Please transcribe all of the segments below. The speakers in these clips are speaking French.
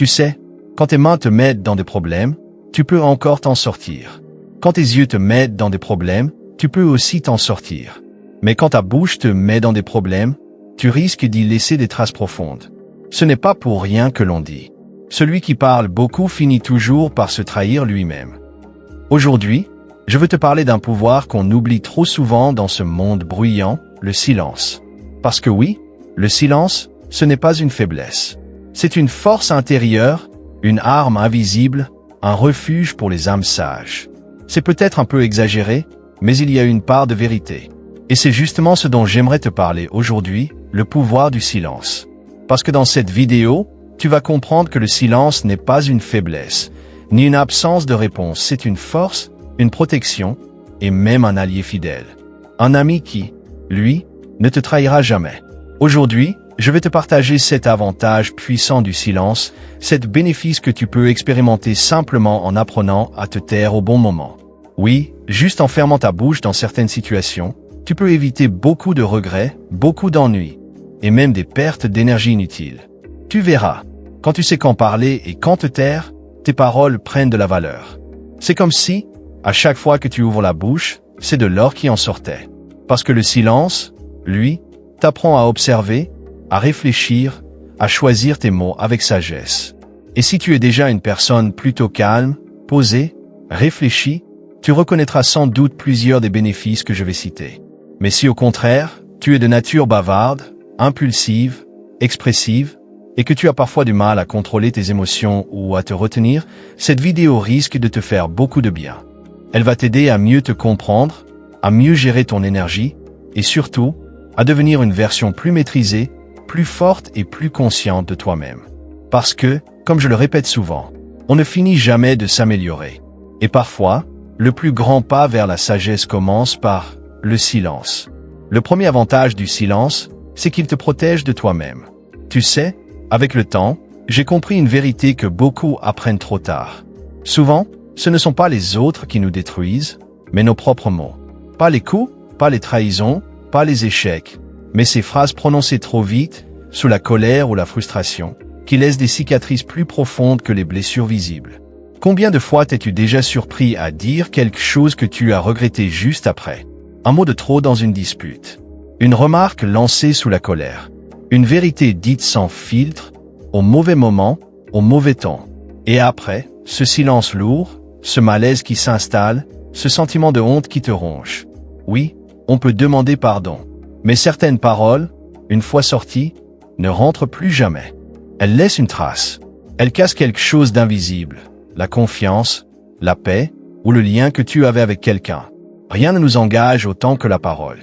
Tu sais, quand tes mains te mettent dans des problèmes, tu peux encore t'en sortir. Quand tes yeux te mettent dans des problèmes, tu peux aussi t'en sortir. Mais quand ta bouche te met dans des problèmes, tu risques d'y laisser des traces profondes. Ce n'est pas pour rien que l'on dit. Celui qui parle beaucoup finit toujours par se trahir lui-même. Aujourd'hui, je veux te parler d'un pouvoir qu'on oublie trop souvent dans ce monde bruyant, le silence. Parce que oui, le silence, ce n'est pas une faiblesse. C'est une force intérieure, une arme invisible, un refuge pour les âmes sages. C'est peut-être un peu exagéré, mais il y a une part de vérité. Et c'est justement ce dont j'aimerais te parler aujourd'hui, le pouvoir du silence. Parce que dans cette vidéo, tu vas comprendre que le silence n'est pas une faiblesse, ni une absence de réponse, c'est une force, une protection, et même un allié fidèle. Un ami qui, lui, ne te trahira jamais. Aujourd'hui, je vais te partager cet avantage puissant du silence, cet bénéfice que tu peux expérimenter simplement en apprenant à te taire au bon moment. Oui, juste en fermant ta bouche dans certaines situations, tu peux éviter beaucoup de regrets, beaucoup d'ennuis, et même des pertes d'énergie inutiles. Tu verras, quand tu sais quand parler et quand te taire, tes paroles prennent de la valeur. C'est comme si, à chaque fois que tu ouvres la bouche, c'est de l'or qui en sortait. Parce que le silence, lui, t'apprend à observer, à réfléchir, à choisir tes mots avec sagesse. Et si tu es déjà une personne plutôt calme, posée, réfléchie, tu reconnaîtras sans doute plusieurs des bénéfices que je vais citer. Mais si au contraire, tu es de nature bavarde, impulsive, expressive, et que tu as parfois du mal à contrôler tes émotions ou à te retenir, cette vidéo risque de te faire beaucoup de bien. Elle va t'aider à mieux te comprendre, à mieux gérer ton énergie, et surtout, à devenir une version plus maîtrisée, plus forte et plus consciente de toi-même. Parce que, comme je le répète souvent, on ne finit jamais de s'améliorer. Et parfois, le plus grand pas vers la sagesse commence par le silence. Le premier avantage du silence, c'est qu'il te protège de toi-même. Tu sais, avec le temps, j'ai compris une vérité que beaucoup apprennent trop tard. Souvent, ce ne sont pas les autres qui nous détruisent, mais nos propres mots. Pas les coups, pas les trahisons, pas les échecs, mais ces phrases prononcées trop vite, sous la colère ou la frustration, qui laissent des cicatrices plus profondes que les blessures visibles. Combien de fois t'es-tu déjà surpris à dire quelque chose que tu as regretté juste après? Un mot de trop dans une dispute. Une remarque lancée sous la colère. Une vérité dite sans filtre, au mauvais moment, au mauvais temps. Et après, ce silence lourd, ce malaise qui s'installe, ce sentiment de honte qui te ronge. Oui, on peut demander pardon. Mais certaines paroles, une fois sorties, ne rentrent plus jamais. Elles laissent une trace. Elles cassent quelque chose d'invisible. La confiance, la paix, ou le lien que tu avais avec quelqu'un. Rien ne nous engage autant que la parole.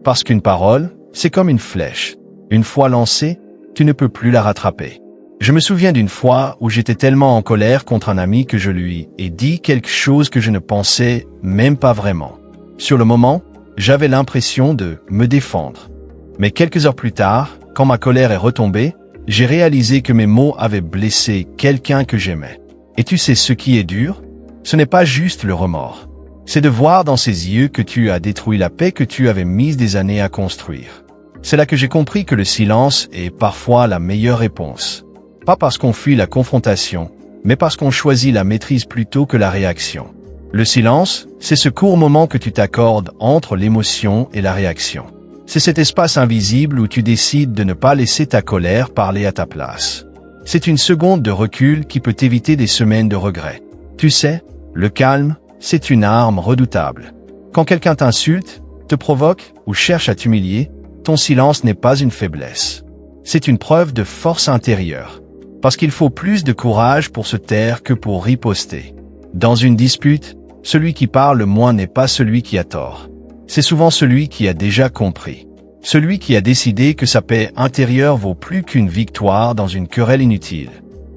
Parce qu'une parole, c'est comme une flèche. Une fois lancée, tu ne peux plus la rattraper. Je me souviens d'une fois où j'étais tellement en colère contre un ami que je lui ai dit quelque chose que je ne pensais même pas vraiment. Sur le moment, j'avais l'impression de me défendre. Mais quelques heures plus tard, quand ma colère est retombée, j'ai réalisé que mes mots avaient blessé quelqu'un que j'aimais. Et tu sais ce qui est dur? Ce n'est pas juste le remords. C'est de voir dans ses yeux que tu as détruit la paix que tu avais mise des années à construire. C'est là que j'ai compris que le silence est parfois la meilleure réponse. Pas parce qu'on fuit la confrontation, mais parce qu'on choisit la maîtrise plutôt que la réaction. Le silence, c'est ce court moment que tu t'accordes entre l'émotion et la réaction. C'est cet espace invisible où tu décides de ne pas laisser ta colère parler à ta place. C'est une seconde de recul qui peut t'éviter des semaines de regrets. Tu sais, le calme, c'est une arme redoutable. Quand quelqu'un t'insulte, te provoque ou cherche à t'humilier, ton silence n'est pas une faiblesse. C'est une preuve de force intérieure. Parce qu'il faut plus de courage pour se taire que pour riposter. Dans une dispute, celui qui parle le moins n'est pas celui qui a tort. C'est souvent celui qui a déjà compris. Celui qui a décidé que sa paix intérieure vaut plus qu'une victoire dans une querelle inutile.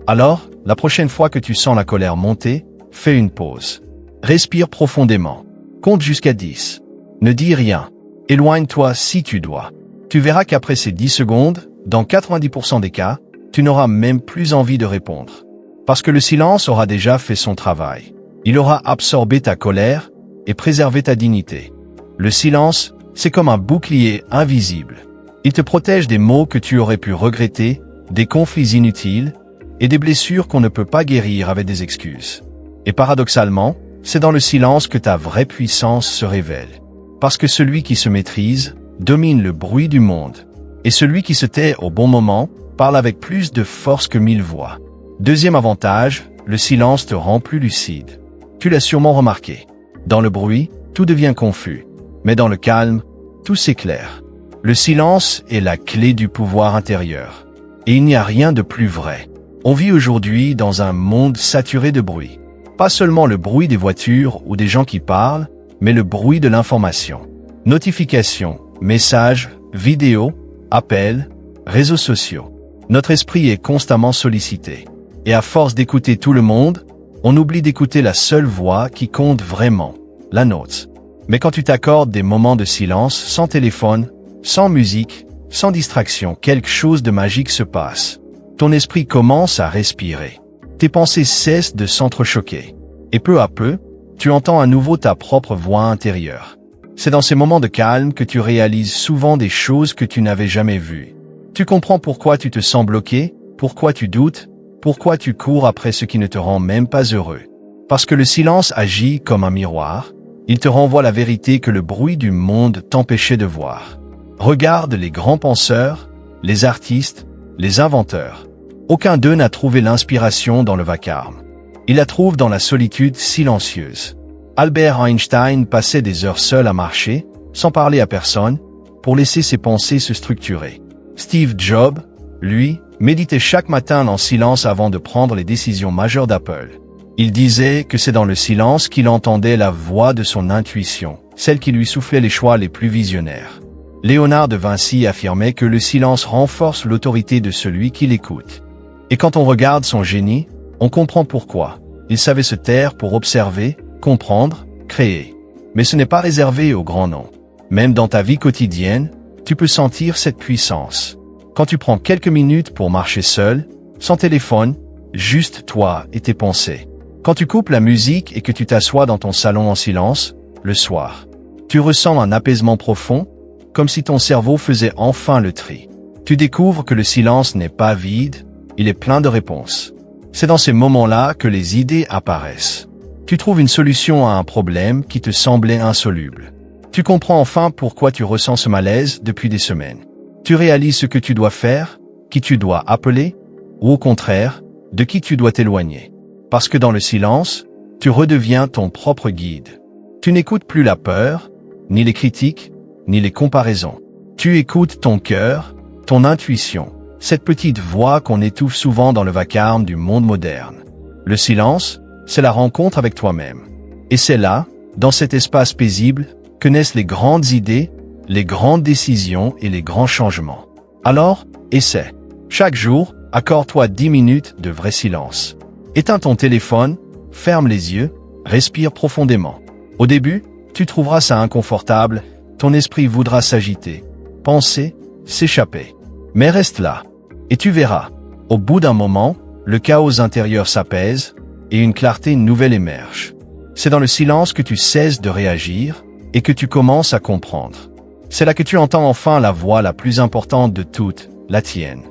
Alors, la prochaine fois que tu sens la colère monter, fais une pause. Respire profondément. Compte jusqu'à 10. Ne dis rien. Éloigne-toi si tu dois. Tu verras qu'après ces 10 secondes, dans 90% des cas, tu n'auras même plus envie de répondre. Parce que le silence aura déjà fait son travail. Il aura absorbé ta colère et préservé ta dignité. Le silence, c'est comme un bouclier invisible. Il te protège des mots que tu aurais pu regretter, des conflits inutiles, et des blessures qu'on ne peut pas guérir avec des excuses. Et paradoxalement, c'est dans le silence que ta vraie puissance se révèle. Parce que celui qui se maîtrise domine le bruit du monde, et celui qui se tait au bon moment parle avec plus de force que 1000 voix. Deuxième avantage, le silence te rend plus lucide. Tu l'as sûrement remarqué. Dans le bruit, tout devient confus, mais dans le calme, tout s'éclaire. Le silence est la clé du pouvoir intérieur. Et il n'y a rien de plus vrai. On vit aujourd'hui dans un monde saturé de bruit. Pas seulement le bruit des voitures ou des gens qui parlent, mais le bruit de l'information. Notifications, messages, vidéos, appels, réseaux sociaux. Notre esprit est constamment sollicité. Et à force d'écouter tout le monde, on oublie d'écouter la seule voix qui compte vraiment, la nôtre. Mais quand tu t'accordes des moments de silence, sans téléphone, sans musique, sans distraction, quelque chose de magique se passe. Ton esprit commence à respirer. Tes pensées cessent de s'entrechoquer. Et peu à peu, tu entends à nouveau ta propre voix intérieure. C'est dans ces moments de calme que tu réalises souvent des choses que tu n'avais jamais vues. Tu comprends pourquoi tu te sens bloqué, pourquoi tu doutes, pourquoi tu cours après ce qui ne te rend même pas heureux. Parce que le silence agit comme un miroir, il te renvoie la vérité que le bruit du monde t'empêchait de voir. Regarde les grands penseurs, les artistes, les inventeurs. Aucun d'eux n'a trouvé l'inspiration dans le vacarme. Il la trouve dans la solitude silencieuse. Albert Einstein passait des heures seul à marcher, sans parler à personne, pour laisser ses pensées se structurer. Steve Jobs, lui, méditait chaque matin en silence avant de prendre les décisions majeures d'Apple. Il disait que c'est dans le silence qu'il entendait la voix de son intuition, celle qui lui soufflait les choix les plus visionnaires. Léonard de Vinci affirmait que le silence renforce l'autorité de celui qui l'écoute. Et quand on regarde son génie, on comprend pourquoi. Il savait se taire pour observer, comprendre, créer. Mais ce n'est pas réservé aux grands noms. Même dans ta vie quotidienne, tu peux sentir cette puissance. Quand tu prends quelques minutes pour marcher seul, sans téléphone, juste toi et tes pensées. Quand tu coupes la musique et que tu t'assois dans ton salon en silence, le soir, tu ressens un apaisement profond, comme si ton cerveau faisait enfin le tri. Tu découvres que le silence n'est pas vide, il est plein de réponses. C'est dans ces moments-là que les idées apparaissent. Tu trouves une solution à un problème qui te semblait insoluble. Tu comprends enfin pourquoi tu ressens ce malaise depuis des semaines. Tu réalises ce que tu dois faire, qui tu dois appeler, ou au contraire, de qui tu dois t'éloigner. Parce que dans le silence, tu redeviens ton propre guide. Tu n'écoutes plus la peur, ni les critiques, ni les comparaisons. Tu écoutes ton cœur, ton intuition, cette petite voix qu'on étouffe souvent dans le vacarme du monde moderne. Le silence, c'est la rencontre avec toi-même. Et c'est là, dans cet espace paisible, que naissent les grandes idées, les grandes décisions et les grands changements. Alors, essaie. Chaque jour, accorde-toi 10 minutes de vrai silence. Éteins ton téléphone, ferme les yeux, respire profondément. Au début, tu trouveras ça inconfortable, ton esprit voudra s'agiter, penser, s'échapper. Mais reste là, et tu verras. Au bout d'un moment, le chaos intérieur s'apaise, et une clarté nouvelle émerge. C'est dans le silence que tu cesses de réagir, et que tu commences à comprendre. C'est là que tu entends enfin la voix la plus importante de toutes, la tienne.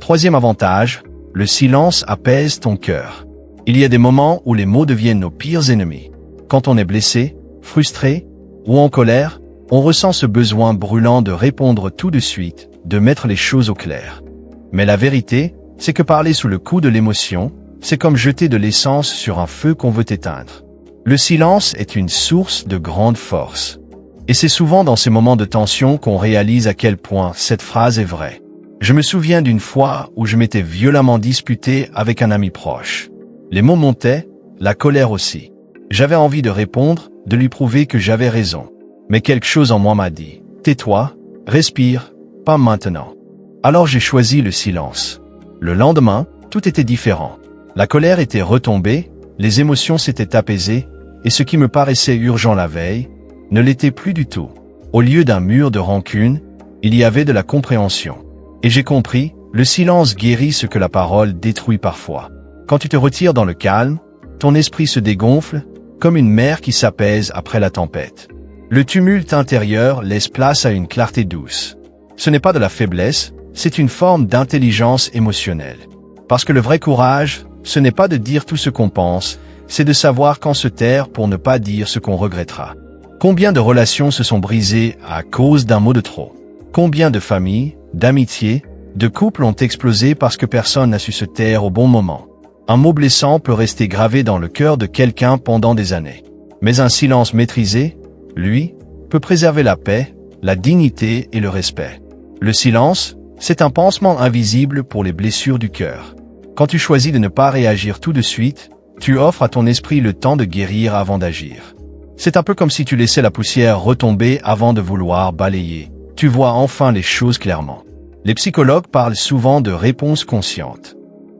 Troisième avantage, le silence apaise ton cœur. Il y a des moments où les mots deviennent nos pires ennemis. Quand on est blessé, frustré ou en colère, on ressent ce besoin brûlant de répondre tout de suite, de mettre les choses au clair. Mais la vérité, c'est que parler sous le coup de l'émotion, c'est comme jeter de l'essence sur un feu qu'on veut éteindre. Le silence est une source de grande force. Et c'est souvent dans ces moments de tension qu'on réalise à quel point cette phrase est vraie. Je me souviens d'une fois où je m'étais violemment disputé avec un ami proche. Les mots montaient, la colère aussi. J'avais envie de répondre, de lui prouver que j'avais raison. Mais quelque chose en moi m'a dit, tais-toi, respire, pas maintenant. Alors j'ai choisi le silence. Le lendemain, tout était différent. La colère était retombée, les émotions s'étaient apaisées, et ce qui me paraissait urgent la veille, ne l'était plus du tout. Au lieu d'un mur de rancune, il y avait de la compréhension. Et j'ai compris, le silence guérit ce que la parole détruit parfois. Quand tu te retires dans le calme, ton esprit se dégonfle, comme une mer qui s'apaise après la tempête. Le tumulte intérieur laisse place à une clarté douce. Ce n'est pas de la faiblesse, c'est une forme d'intelligence émotionnelle. Parce que le vrai courage, ce n'est pas de dire tout ce qu'on pense, c'est de savoir quand se taire pour ne pas dire ce qu'on regrettera. Combien de relations se sont brisées à cause d'un mot de trop? Combien de familles, d'amitiés, de couples ont explosé parce que personne n'a su se taire au bon moment? Un mot blessant peut rester gravé dans le cœur de quelqu'un pendant des années. Mais un silence maîtrisé, lui, peut préserver la paix, la dignité et le respect. Le silence, c'est un pansement invisible pour les blessures du cœur. Quand tu choisis de ne pas réagir tout de suite, tu offres à ton esprit le temps de guérir avant d'agir. C'est un peu comme si tu laissais la poussière retomber avant de vouloir balayer. Tu vois enfin les choses clairement. Les psychologues parlent souvent de réponse consciente.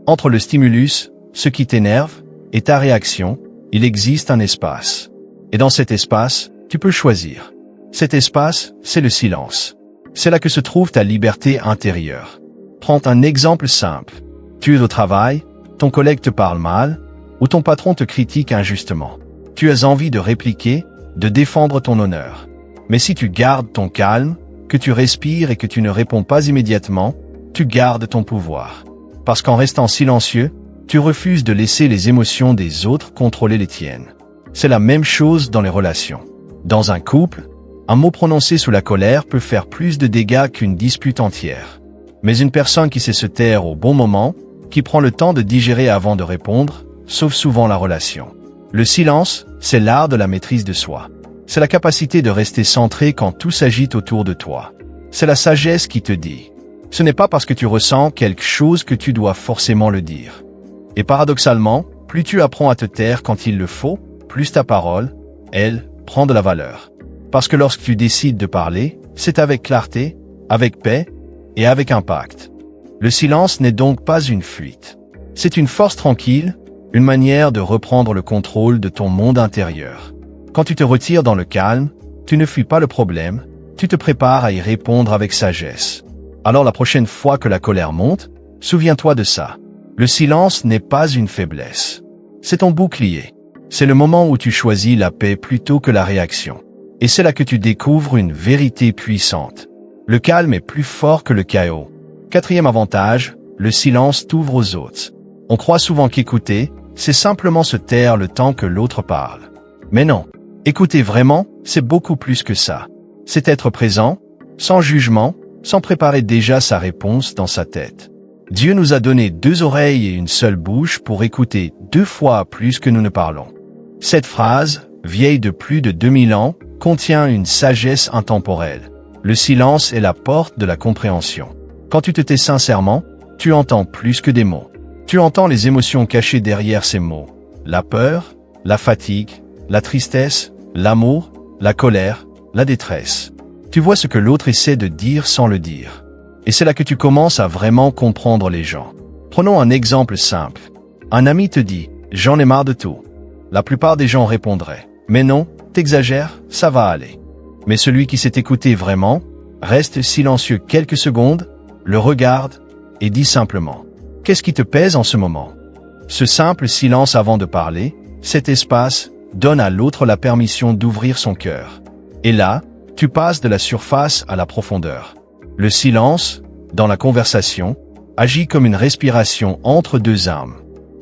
Entre le stimulus, ce qui t'énerve, et ta réaction, il existe un espace. Et dans cet espace, tu peux choisir. Cet espace, c'est le silence. C'est là que se trouve ta liberté intérieure. Prends un exemple simple. Tu es au travail, ton collègue te parle mal, ou ton patron te critique injustement. Tu as envie de répliquer, de défendre ton honneur. Mais si tu gardes ton calme, que tu respires et que tu ne réponds pas immédiatement, tu gardes ton pouvoir. Parce qu'en restant silencieux, tu refuses de laisser les émotions des autres contrôler les tiennes. C'est la même chose dans les relations. Dans un couple, un mot prononcé sous la colère peut faire plus de dégâts qu'une dispute entière. Mais une personne qui sait se taire au bon moment, qui prend le temps de digérer avant de répondre, sauve souvent la relation. Le silence, c'est l'art de la maîtrise de soi. C'est la capacité de rester centré quand tout s'agite autour de toi. C'est la sagesse qui te dit. Ce n'est pas parce que tu ressens quelque chose que tu dois forcément le dire. Et paradoxalement, plus tu apprends à te taire quand il le faut, plus ta parole, elle, prend de la valeur. Parce que lorsque tu décides de parler, c'est avec clarté, avec paix et avec impact. Le silence n'est donc pas une fuite. C'est une force tranquille, une manière de reprendre le contrôle de ton monde intérieur. Quand tu te retires dans le calme, tu ne fuis pas le problème, tu te prépares à y répondre avec sagesse. Alors la prochaine fois que la colère monte, souviens-toi de ça. Le silence n'est pas une faiblesse. C'est ton bouclier. C'est le moment où tu choisis la paix plutôt que la réaction. Et c'est là que tu découvres une vérité puissante. Le calme est plus fort que le chaos. Quatrième avantage, le silence t'ouvre aux autres. On croit souvent qu'écouter, c'est simplement se taire le temps que l'autre parle. Mais non. Écouter vraiment, c'est beaucoup plus que ça. C'est être présent, sans jugement, sans préparer déjà sa réponse dans sa tête. Dieu nous a donné 2 oreilles et une seule bouche pour écouter 2 fois plus que nous ne parlons. Cette phrase, vieille de plus de 2000 ans, contient une sagesse intemporelle. Le silence est la porte de la compréhension. Quand tu te tais sincèrement, tu entends plus que des mots. Tu entends les émotions cachées derrière ces mots. La peur, la fatigue, la tristesse, l'amour, la colère, la détresse. Tu vois ce que l'autre essaie de dire sans le dire. Et c'est là que tu commences à vraiment comprendre les gens. Prenons un exemple simple. Un ami te dit « J'en ai marre de tout ». La plupart des gens répondraient « Mais non, t'exagères, ça va aller ». Mais celui qui s'est écouté vraiment, reste silencieux quelques secondes, le regarde et dit simplement « Qu'est-ce qui te pèse en ce moment ?» Ce simple silence avant de parler, cet espace, donne à l'autre la permission d'ouvrir son cœur. Et là, tu passes de la surface à la profondeur. Le silence, dans la conversation, agit comme une respiration entre 2 âmes.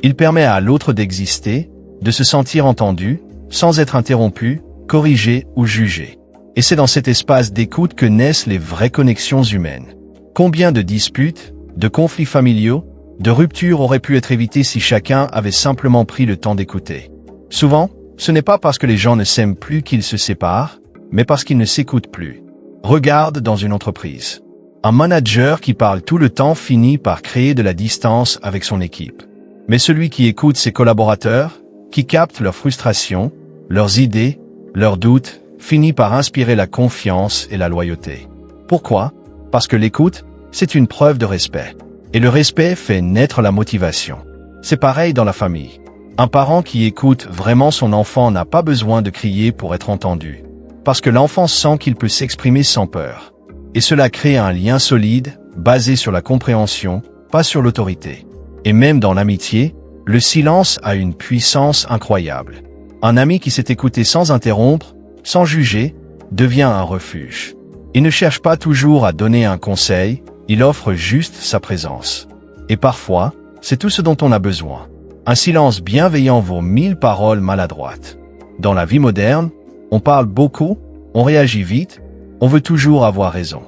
Il permet à l'autre d'exister, de se sentir entendu, sans être interrompu, corrigé ou jugé. Et c'est dans cet espace d'écoute que naissent les vraies connexions humaines. Combien de disputes, de conflits familiaux, de ruptures auraient pu être évitées si chacun avait simplement pris le temps d'écouter? Souvent, ce n'est pas parce que les gens ne s'aiment plus qu'ils se séparent, mais parce qu'ils ne s'écoutent plus. Regarde dans une entreprise. Un manager qui parle tout le temps finit par créer de la distance avec son équipe. Mais celui qui écoute ses collaborateurs, qui capte leurs frustrations, leurs idées, leurs doutes, finit par inspirer la confiance et la loyauté. Pourquoi? Parce que l'écoute, c'est une preuve de respect. Et le respect fait naître la motivation. C'est pareil dans la famille. Un parent qui écoute vraiment son enfant n'a pas besoin de crier pour être entendu. Parce que l'enfant sent qu'il peut s'exprimer sans peur. Et cela crée un lien solide, basé sur la compréhension, pas sur l'autorité. Et même dans l'amitié, le silence a une puissance incroyable. Un ami qui s'est écouté sans interrompre, sans juger, devient un refuge. Il ne cherche pas toujours à donner un conseil, il offre juste sa présence. Et parfois, c'est tout ce dont on a besoin. Un silence bienveillant vaut 1000 paroles maladroites. Dans la vie moderne, on parle beaucoup, on réagit vite, on veut toujours avoir raison.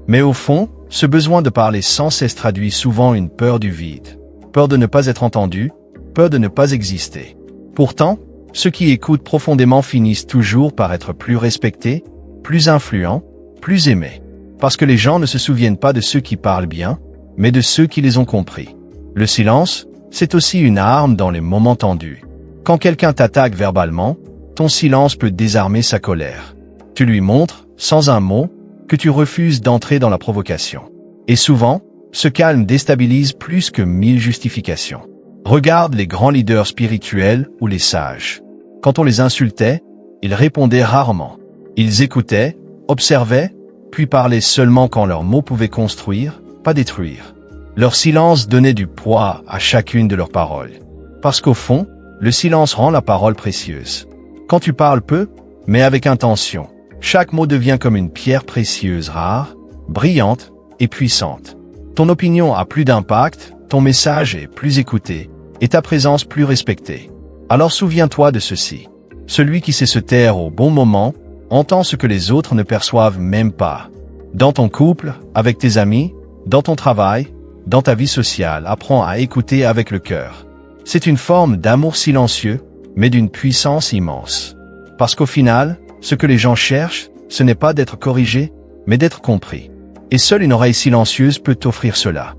Mais au fond, ce besoin de parler sans cesse traduit souvent une peur du vide. Peur de ne pas être entendu, peur de ne pas exister. Pourtant, ceux qui écoutent profondément finissent toujours par être plus respectés, plus influents, plus aimés. Parce que les gens ne se souviennent pas de ceux qui parlent bien, mais de ceux qui les ont compris. Le silence, c'est aussi une arme dans les moments tendus. Quand quelqu'un t'attaque verbalement, ton silence peut désarmer sa colère. Tu lui montres, sans un mot, que tu refuses d'entrer dans la provocation. Et souvent, ce calme déstabilise plus que 1000 justifications. Regarde les grands leaders spirituels ou les sages. Quand on les insultait, ils répondaient rarement. Ils écoutaient, observaient, puis parlaient seulement quand leurs mots pouvaient construire, pas détruire. Leur silence donnait du poids à chacune de leurs paroles. Parce qu'au fond, le silence rend la parole précieuse. Quand tu parles peu, mais avec intention, chaque mot devient comme une pierre précieuse rare, brillante et puissante. Ton opinion a plus d'impact, ton message est plus écouté, et ta présence plus respectée. Alors souviens-toi de ceci. Celui qui sait se taire au bon moment, entend ce que les autres ne perçoivent même pas. Dans ton couple, avec tes amis, dans ton travail, dans ta vie sociale, apprends à écouter avec le cœur. C'est une forme d'amour silencieux, mais d'une puissance immense. Parce qu'au final, ce que les gens cherchent, ce n'est pas d'être corrigé, mais d'être compris. Et seule une oreille silencieuse peut t'offrir cela.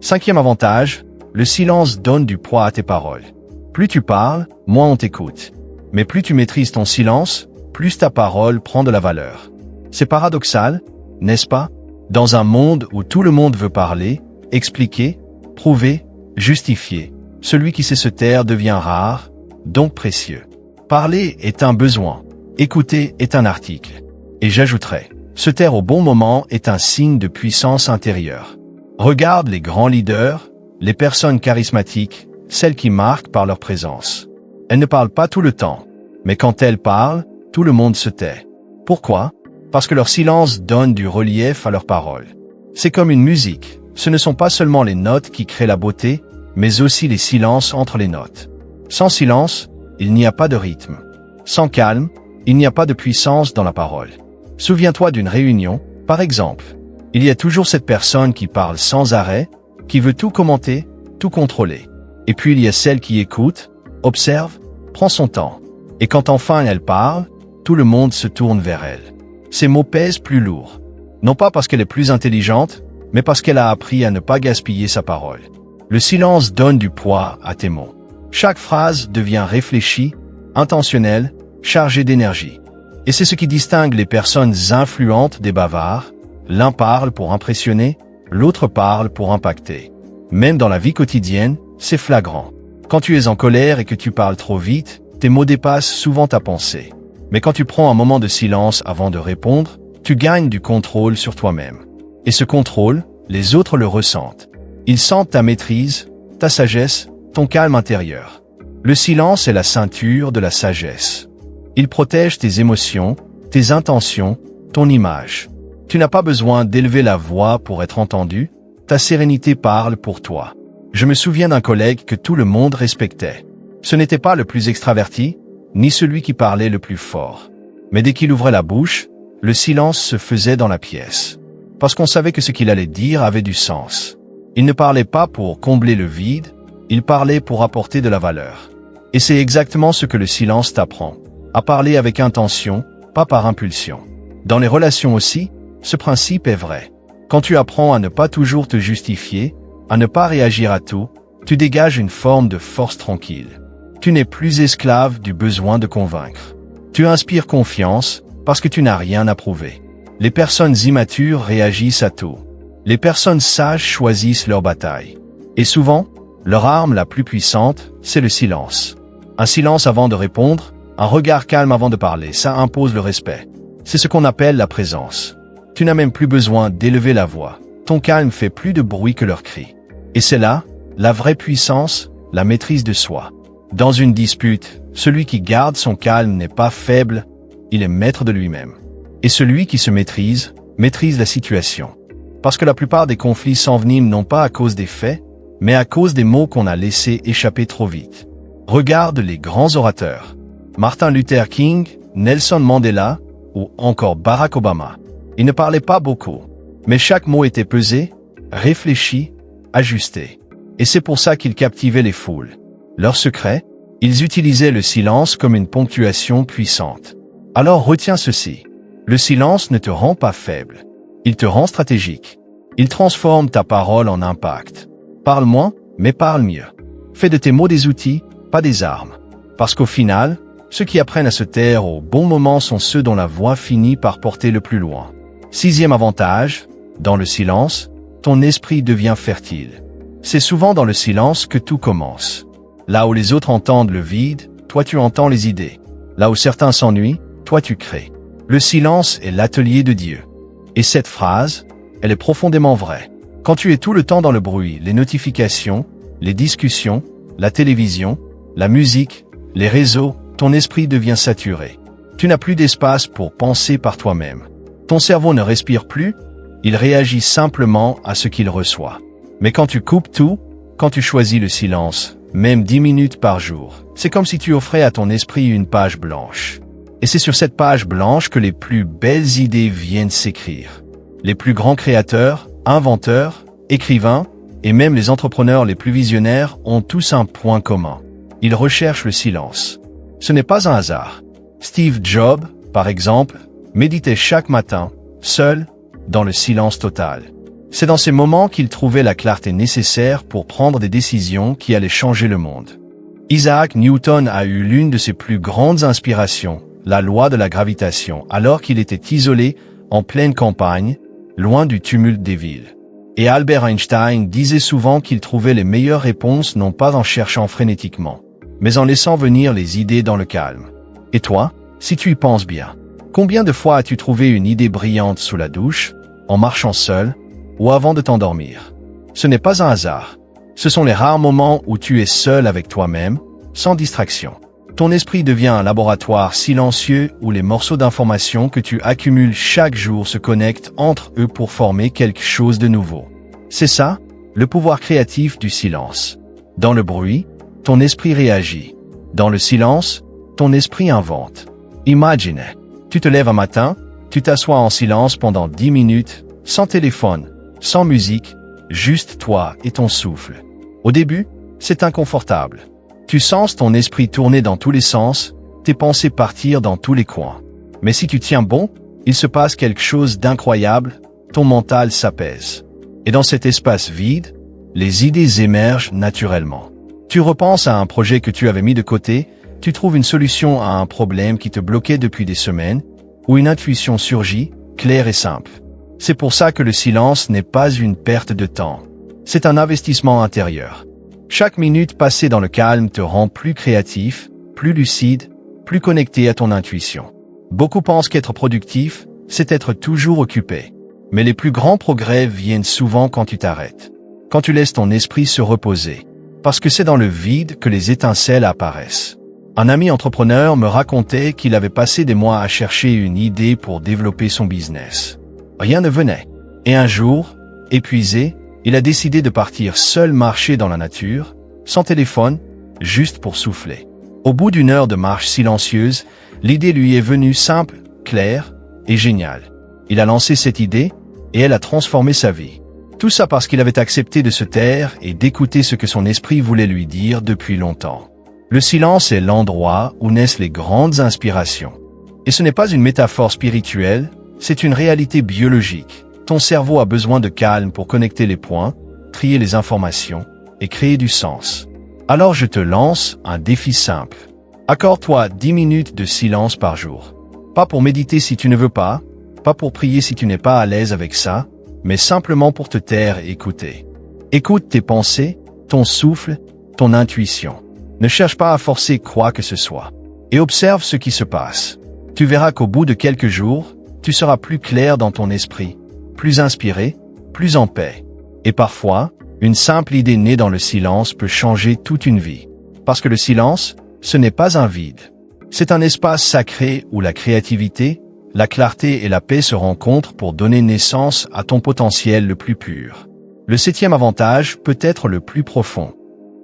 5e avantage, le silence donne du poids à tes paroles. Plus tu parles, moins on t'écoute. Mais plus tu maîtrises ton silence, plus ta parole prend de la valeur. C'est paradoxal, n'est-ce pas? Dans un monde où tout le monde veut parler, expliquer, prouver, justifier, celui qui sait se taire devient rare, donc précieux. Parler est un besoin, écouter est un article. Et j'ajouterai, se taire au bon moment est un signe de puissance intérieure. Regarde les grands leaders, les personnes charismatiques, celles qui marquent par leur présence. Elles ne parlent pas tout le temps, mais quand elles parlent, tout le monde se tait. Pourquoi? Parce que leur silence donne du relief à leurs paroles. C'est comme une musique. Ce ne sont pas seulement les notes qui créent la beauté, mais aussi les silences entre les notes. Sans silence, il n'y a pas de rythme. Sans calme, il n'y a pas de puissance dans la parole. Souviens-toi d'une réunion, par exemple. Il y a toujours cette personne qui parle sans arrêt, qui veut tout commenter, tout contrôler. Et puis il y a celle qui écoute, observe, prend son temps. Et quand enfin elle parle, tout le monde se tourne vers elle. Ses mots pèsent plus lourd. Non pas parce qu'elle est plus intelligente, mais parce qu'elle a appris à ne pas gaspiller sa parole. Le silence donne du poids à tes mots. Chaque phrase devient réfléchie, intentionnelle, chargée d'énergie. Et c'est ce qui distingue les personnes influentes des bavards. L'un parle pour impressionner, l'autre parle pour impacter. Même dans la vie quotidienne, c'est flagrant. Quand tu es en colère et que tu parles trop vite, tes mots dépassent souvent ta pensée. Mais quand tu prends un moment de silence avant de répondre, tu gagnes du contrôle sur toi-même. Et ce contrôle, les autres le ressentent. Ils sentent ta maîtrise, ta sagesse, ton calme intérieur. Le silence est la ceinture de la sagesse. Il protège tes émotions, tes intentions, ton image. Tu n'as pas besoin d'élever la voix pour être entendu, ta sérénité parle pour toi. Je me souviens d'un collègue que tout le monde respectait. Ce n'était pas le plus extraverti, ni celui qui parlait le plus fort. Mais dès qu'il ouvrait la bouche, le silence se faisait dans la pièce. Parce qu'on savait que ce qu'il allait dire avait du sens. Il ne parlait pas pour combler le vide, il parlait pour apporter de la valeur. Et c'est exactement ce que le silence t'apprend. À parler avec intention, pas par impulsion. Dans les relations aussi, ce principe est vrai. Quand tu apprends à ne pas toujours te justifier, à ne pas réagir à tout, tu dégages une forme de force tranquille. Tu n'es plus esclave du besoin de convaincre. Tu inspires confiance parce que tu n'as rien à prouver. Les personnes immatures réagissent à tout. Les personnes sages choisissent leur bataille. Et souvent, leur arme la plus puissante, c'est le silence. Un silence avant de répondre, un regard calme avant de parler, ça impose le respect. C'est ce qu'on appelle la présence. Tu n'as même plus besoin d'élever la voix. Ton calme fait plus de bruit que leurs cris. Et c'est là, la vraie puissance, la maîtrise de soi. Dans une dispute, celui qui garde son calme n'est pas faible, il est maître de lui-même. Et celui qui se maîtrise, maîtrise la situation. Parce que la plupart des conflits s'enveniment non pas à cause des faits, mais à cause des mots qu'on a laissés échapper trop vite. Regarde les grands orateurs. Martin Luther King, Nelson Mandela ou encore Barack Obama. Ils ne parlaient pas beaucoup, mais chaque mot était pesé, réfléchi, ajusté. Et c'est pour ça qu'ils captivaient les foules. Leur secret, ils utilisaient le silence comme une ponctuation puissante. Alors retiens ceci. Le silence ne te rend pas faible. Il te rend stratégique. Il transforme ta parole en impact. Parle moins, mais parle mieux. Fais de tes mots des outils, pas des armes. Parce qu'au final, ceux qui apprennent à se taire au bon moment sont ceux dont la voix finit par porter le plus loin. 6e avantage, dans le silence, ton esprit devient fertile. C'est souvent dans le silence que tout commence. Là où les autres entendent le vide, toi tu entends les idées. Là où certains s'ennuient, toi tu crées. Le silence est l'atelier de Dieu. Et cette phrase, elle est profondément vraie. Quand tu es tout le temps dans le bruit, les notifications, les discussions, la télévision, la musique, les réseaux, ton esprit devient saturé. Tu n'as plus d'espace pour penser par toi-même. Ton cerveau ne respire plus, il réagit simplement à ce qu'il reçoit. Mais quand tu coupes tout, quand tu choisis le silence, même 10 minutes par jour, c'est comme si tu offrais à ton esprit une page blanche. Et c'est sur cette page blanche que les plus belles idées viennent s'écrire. Les plus grands créateurs, inventeurs, écrivains, et même les entrepreneurs les plus visionnaires ont tous un point commun. Ils recherchent le silence. Ce n'est pas un hasard. Steve Jobs, par exemple, méditait chaque matin, seul, dans le silence total. C'est dans ces moments qu'il trouvait la clarté nécessaire pour prendre des décisions qui allaient changer le monde. Isaac Newton a eu l'une de ses plus grandes inspirations, la loi de la gravitation, alors qu'il était isolé, en pleine campagne, loin du tumulte des villes. Et Albert Einstein disait souvent qu'il trouvait les meilleures réponses non pas en cherchant frénétiquement, mais en laissant venir les idées dans le calme. Et toi, si tu y penses bien, combien de fois as-tu trouvé une idée brillante sous la douche, en marchant seul, ou avant de t'endormir? Ce n'est pas un hasard. Ce sont les rares moments où tu es seul avec toi-même, sans distraction. Ton esprit devient un laboratoire silencieux où les morceaux d'informations que tu accumules chaque jour se connectent entre eux pour former quelque chose de nouveau. C'est ça, le pouvoir créatif du silence. Dans le bruit, ton esprit réagit. Dans le silence, ton esprit invente. Imagine, tu te lèves un matin, tu t'assois en silence pendant 10 minutes, sans téléphone, sans musique, juste toi et ton souffle. Au début, c'est inconfortable. Tu sens ton esprit tourner dans tous les sens, tes pensées partir dans tous les coins. Mais si tu tiens bon, il se passe quelque chose d'incroyable, ton mental s'apaise. Et dans cet espace vide, les idées émergent naturellement. Tu repenses à un projet que tu avais mis de côté, tu trouves une solution à un problème qui te bloquait depuis des semaines, ou une intuition surgit, claire et simple. C'est pour ça que le silence n'est pas une perte de temps. C'est un investissement intérieur. Chaque minute passée dans le calme te rend plus créatif, plus lucide, plus connecté à ton intuition. Beaucoup pensent qu'être productif, c'est être toujours occupé. Mais les plus grands progrès viennent souvent quand tu t'arrêtes. Quand tu laisses ton esprit se reposer. Parce que c'est dans le vide que les étincelles apparaissent. Un ami entrepreneur me racontait qu'il avait passé des mois à chercher une idée pour développer son business. Rien ne venait. Et un jour, épuisé, il a décidé de partir seul marcher dans la nature, sans téléphone, juste pour souffler. Au bout d'une heure de marche silencieuse, l'idée lui est venue simple, claire et géniale. Il a lancé cette idée et elle a transformé sa vie. Tout ça parce qu'il avait accepté de se taire et d'écouter ce que son esprit voulait lui dire depuis longtemps. Le silence est l'endroit où naissent les grandes inspirations. Et ce n'est pas une métaphore spirituelle, c'est une réalité biologique. Ton cerveau a besoin de calme pour connecter les points, trier les informations et créer du sens. Alors je te lance un défi simple. Accorde-toi 10 minutes de silence par jour. Pas pour méditer si tu ne veux pas pour prier si tu n'es pas à l'aise avec ça, mais simplement pour te taire et écouter. Écoute tes pensées, ton souffle, ton intuition. Ne cherche pas à forcer quoi que ce soit. Et observe ce qui se passe. Tu verras qu'au bout de quelques jours, tu seras plus clair dans ton esprit, plus inspiré, plus en paix. Et parfois, une simple idée née dans le silence peut changer toute une vie. Parce que le silence, ce n'est pas un vide. C'est un espace sacré où la créativité, la clarté et la paix se rencontrent pour donner naissance à ton potentiel le plus pur. Le 7e avantage peut être le plus profond.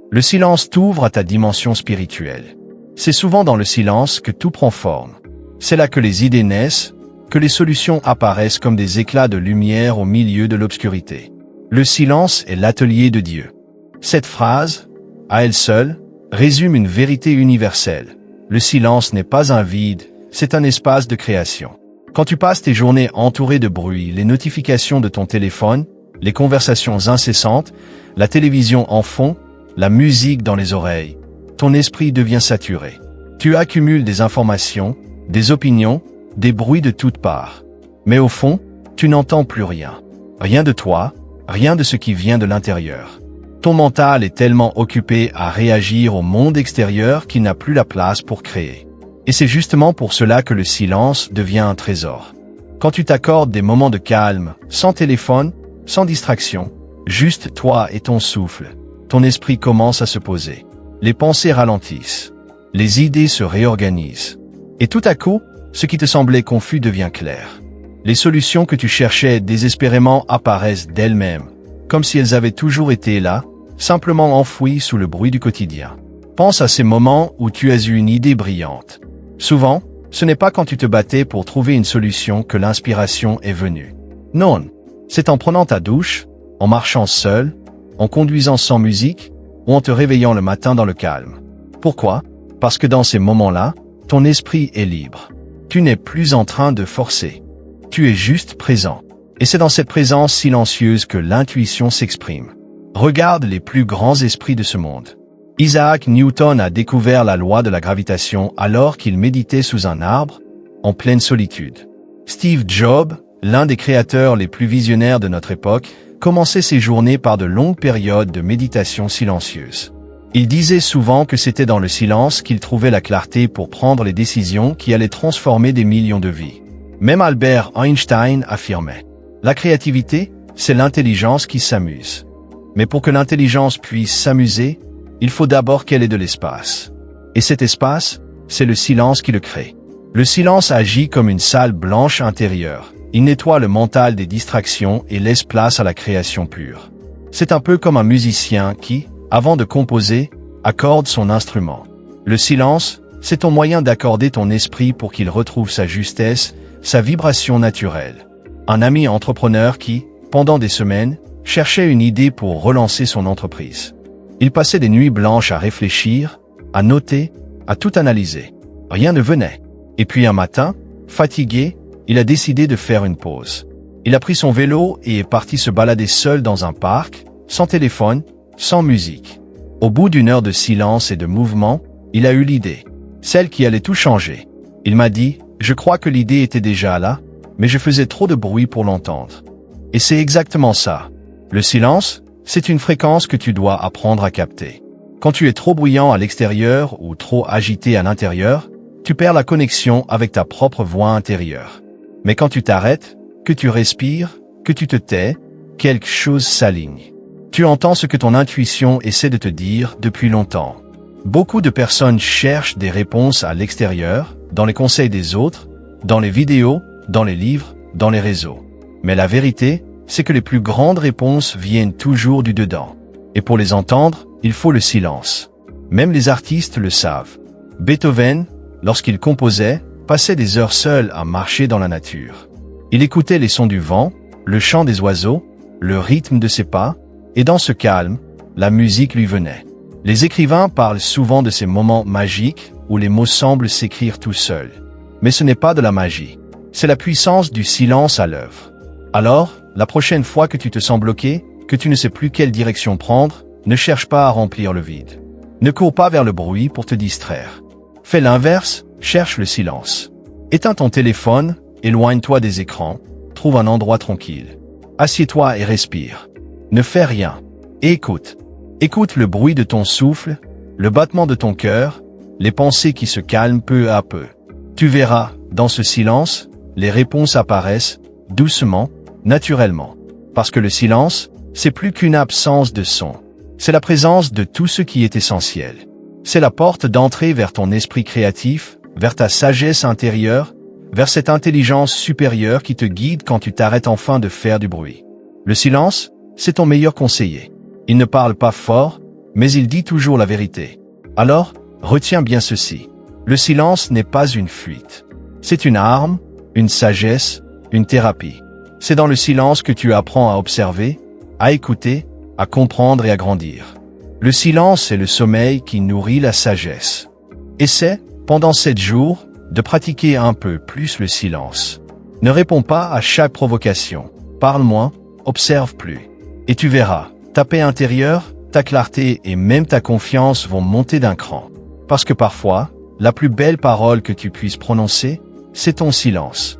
Le silence t'ouvre à ta dimension spirituelle. C'est souvent dans le silence que tout prend forme. C'est là que les idées naissent, que les solutions apparaissent comme des éclats de lumière au milieu de l'obscurité. Le silence est l'atelier de Dieu. Cette phrase, à elle seule, résume une vérité universelle. Le silence n'est pas un vide, c'est un espace de création. Quand tu passes tes journées entourées de bruit, les notifications de ton téléphone, les conversations incessantes, la télévision en fond, la musique dans les oreilles, ton esprit devient saturé. Tu accumules des informations, des opinions, des bruits de toutes parts. Mais au fond, tu n'entends plus rien. Rien de toi, rien de ce qui vient de l'intérieur. Ton mental est tellement occupé à réagir au monde extérieur qu'il n'a plus la place pour créer. Et c'est justement pour cela que le silence devient un trésor. Quand tu t'accordes des moments de calme, sans téléphone, sans distraction, juste toi et ton souffle, ton esprit commence à se poser. Les pensées ralentissent. Les idées se réorganisent. Et tout à coup, ce qui te semblait confus devient clair. Les solutions que tu cherchais désespérément apparaissent d'elles-mêmes, comme si elles avaient toujours été là, simplement enfouies sous le bruit du quotidien. Pense à ces moments où tu as eu une idée brillante. Souvent, ce n'est pas quand tu te battais pour trouver une solution que l'inspiration est venue. Non, c'est en prenant ta douche, en marchant seul, en conduisant sans musique, ou en te réveillant le matin dans le calme. Pourquoi? Parce que dans ces moments-là, ton esprit est libre. Tu n'es plus en train de forcer. Tu es juste présent. Et c'est dans cette présence silencieuse que l'intuition s'exprime. Regarde les plus grands esprits de ce monde. Isaac Newton a découvert la loi de la gravitation alors qu'il méditait sous un arbre, en pleine solitude. Steve Jobs, l'un des créateurs les plus visionnaires de notre époque, commençait ses journées par de longues périodes de méditation silencieuse. Il disait souvent que c'était dans le silence qu'il trouvait la clarté pour prendre les décisions qui allaient transformer des millions de vies. Même Albert Einstein affirmait « La créativité, c'est l'intelligence qui s'amuse. Mais pour que l'intelligence puisse s'amuser, il faut d'abord qu'elle ait de l'espace. Et cet espace, c'est le silence qui le crée. Le silence agit comme une salle blanche intérieure. Il nettoie le mental des distractions et laisse place à la création pure. C'est un peu comme un musicien qui, avant de composer, accorde son instrument. Le silence, c'est ton moyen d'accorder ton esprit pour qu'il retrouve sa justesse, sa vibration naturelle. Un ami entrepreneur qui, pendant des semaines, cherchait une idée pour relancer son entreprise. Il passait des nuits blanches à réfléchir, à noter, à tout analyser. Rien ne venait. Et puis un matin, fatigué, il a décidé de faire une pause. Il a pris son vélo et est parti se balader seul dans un parc, sans téléphone, sans musique. Au bout d'une heure de silence et de mouvement, il a eu l'idée. Celle qui allait tout changer. Il m'a dit, je crois que l'idée était déjà là, mais je faisais trop de bruit pour l'entendre. Et c'est exactement ça. Le silence, c'est une fréquence que tu dois apprendre à capter. Quand tu es trop bruyant à l'extérieur ou trop agité à l'intérieur, tu perds la connexion avec ta propre voix intérieure. Mais quand tu t'arrêtes, que tu respires, que tu te tais, quelque chose s'aligne. Tu entends ce que ton intuition essaie de te dire depuis longtemps. Beaucoup de personnes cherchent des réponses à l'extérieur, dans les conseils des autres, dans les vidéos, dans les livres, dans les réseaux. Mais la vérité, c'est que les plus grandes réponses viennent toujours du dedans. Et pour les entendre, il faut le silence. Même les artistes le savent. Beethoven, lorsqu'il composait, passait des heures seul à marcher dans la nature. Il écoutait les sons du vent, le chant des oiseaux, le rythme de ses pas, et dans ce calme, la musique lui venait. Les écrivains parlent souvent de ces moments magiques où les mots semblent s'écrire tout seuls. Mais ce n'est pas de la magie. C'est la puissance du silence à l'œuvre. Alors, la prochaine fois que tu te sens bloqué, que tu ne sais plus quelle direction prendre, ne cherche pas à remplir le vide. Ne cours pas vers le bruit pour te distraire. Fais l'inverse, cherche le silence. Éteins ton téléphone, éloigne-toi des écrans, trouve un endroit tranquille. Assieds-toi et respire. Ne fais rien. Et écoute. Écoute le bruit de ton souffle, le battement de ton cœur, les pensées qui se calment peu à peu. Tu verras, dans ce silence, les réponses apparaissent, doucement, naturellement. Parce que le silence, c'est plus qu'une absence de son. C'est la présence de tout ce qui est essentiel. C'est la porte d'entrée vers ton esprit créatif, vers ta sagesse intérieure, vers cette intelligence supérieure qui te guide quand tu t'arrêtes enfin de faire du bruit. Le silence, C'est ton meilleur conseiller. Il ne parle pas fort, mais il dit toujours la vérité. Alors, retiens bien ceci. Le silence n'est pas une fuite. C'est une arme, une sagesse, une thérapie. C'est dans le silence que tu apprends à observer, à écouter, à comprendre et à grandir. Le silence est le sommeil qui nourrit la sagesse. Essaie, pendant 7 jours, de pratiquer un peu plus le silence. Ne réponds pas à chaque provocation. Parle moins, observe plus. Et tu verras, ta paix intérieure, ta clarté et même ta confiance vont monter d'un cran. Parce que parfois, la plus belle parole que tu puisses prononcer, c'est ton silence.